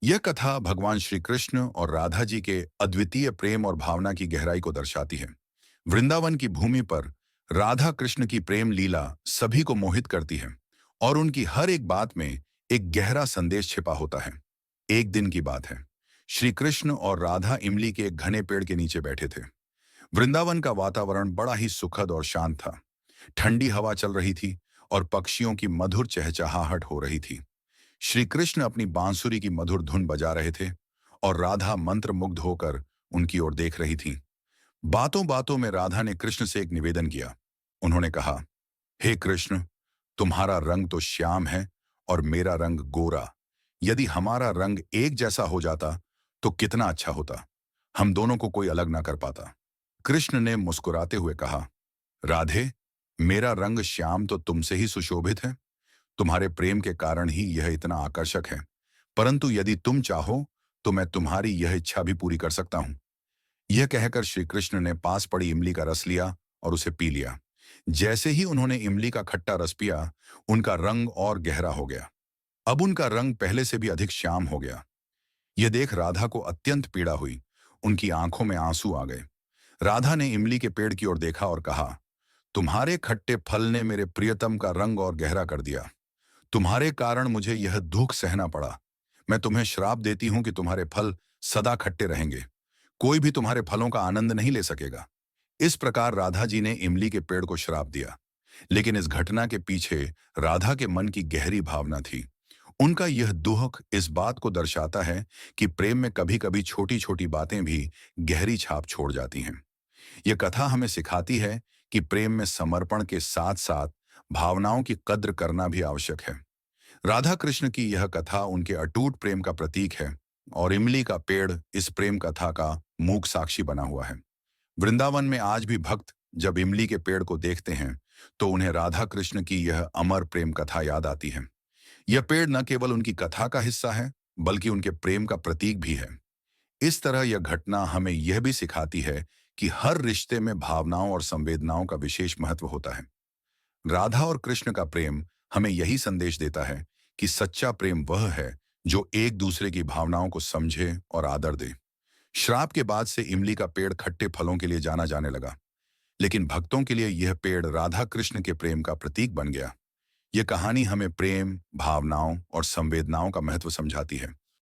यह कथा भगवान श्री कृष्ण और राधा जी के अद्वितीय प्रेम और भावना की गहराई को दर्शाती है। वृंदावन की भूमि पर राधा कृष्ण की प्रेम लीला सभी को मोहित करती है और उनकी हर एक बात में एक गहरा संदेश छिपा होता है। एक दिन की बात है। श्री कृष्ण और राधा इमली के एक घने पेड़ के नीचे बैठे थे। वृंदावन का वातावरण बड़ा ही सुखद और शांत था। ठंडी हवा चल रही थी और पक्षियों की मधुर चहचहाहट हो रही थी। श्री कृष्ण अपनी बांसुरी की मधुर धुन बजा रहे थे और राधा मंत्रमुग्ध होकर उनकी ओर देख रही थी। बातों बातों में राधा ने कृष्ण से एक निवेदन किया। उन्होंने कहा, हे कृष्ण, तुम्हारा रंग तो श्याम है और मेरा रंग गोरा। यदि हमारा रंग एक जैसा हो जाता तो कितना अच्छा होता। हम दोनों को कोई अलग ना कर पाता। कृष्ण ने मुस्कुराते हुए कहा, राधे, मेरा रंग श्याम तो तुमसे ही सुशोभित है। तुम्हारे प्रेम के कारण ही यह इतना आकर्षक है। परंतु यदि तुम चाहो तो मैं तुम्हारी यह इच्छा भी पूरी कर सकता हूं। यह कहकर श्री कृष्ण ने पास पड़ी इमली का रस लिया और उसे पी लिया। जैसे ही उन्होंने इमली का खट्टा रस पिया, उनका रंग और गहरा हो गया। अब उनका रंग पहले से भी अधिक श्याम हो गया। यह देख राधा को अत्यंत पीड़ा हुई। उनकी आंखों में आंसू आ गए। राधा ने इमली के पेड़ की ओर देखा और कहा, तुम्हारे खट्टे फल ने मेरे प्रियतम का रंग और गहरा कर दिया। तुम्हारे कारण मुझे यह दुख सहना पड़ा। मैं तुम्हें श्राप देती हूं कि तुम्हारे फल सदा खट्टे रहेंगे। कोई भी तुम्हारे फलों का आनंद नहीं ले सकेगा। इस प्रकार राधा जी ने इमली के पेड़ को श्राप दिया। लेकिन इस घटना के पीछे राधा के मन की गहरी भावना थी। उनका यह दुख इस बात को दर्शाता है कि प्रेम में कभी कभी छोटी छोटी बातें भी गहरी छाप छोड़ जाती हैं। यह कथा हमें सिखाती है कि प्रेम में समर्पण के साथ साथ भावनाओं की कद्र करना भी आवश्यक है। राधा कृष्ण की यह कथा उनके अटूट प्रेम का प्रतीक है और इमली का पेड़ इस प्रेम कथा का मूक साक्षी बना हुआ है। वृंदावन में आज भी भक्त जब इमली के पेड़ को देखते हैं तो उन्हें राधा कृष्ण की यह अमर प्रेम कथा याद आती है। यह पेड़ न केवल उनकी कथा का हिस्सा है बल्कि उनके प्रेम का प्रतीक भी है। इस तरह यह घटना हमें यह भी सिखाती है कि हर रिश्ते में भावनाओं और संवेदनाओं का विशेष महत्व होता है। राधा और कृष्ण का प्रेम हमें यही संदेश देता है कि सच्चा प्रेम वह है जो एक दूसरे की भावनाओं को समझे और आदर दे। श्राप के बाद से इमली का पेड़ खट्टे फलों के लिए जाना जाने लगा, लेकिन भक्तों के लिए यह पेड़ राधा कृष्ण के प्रेम का प्रतीक बन गया। यह कहानी हमें प्रेम, भावनाओं और संवेदनाओं का महत्व समझाती है।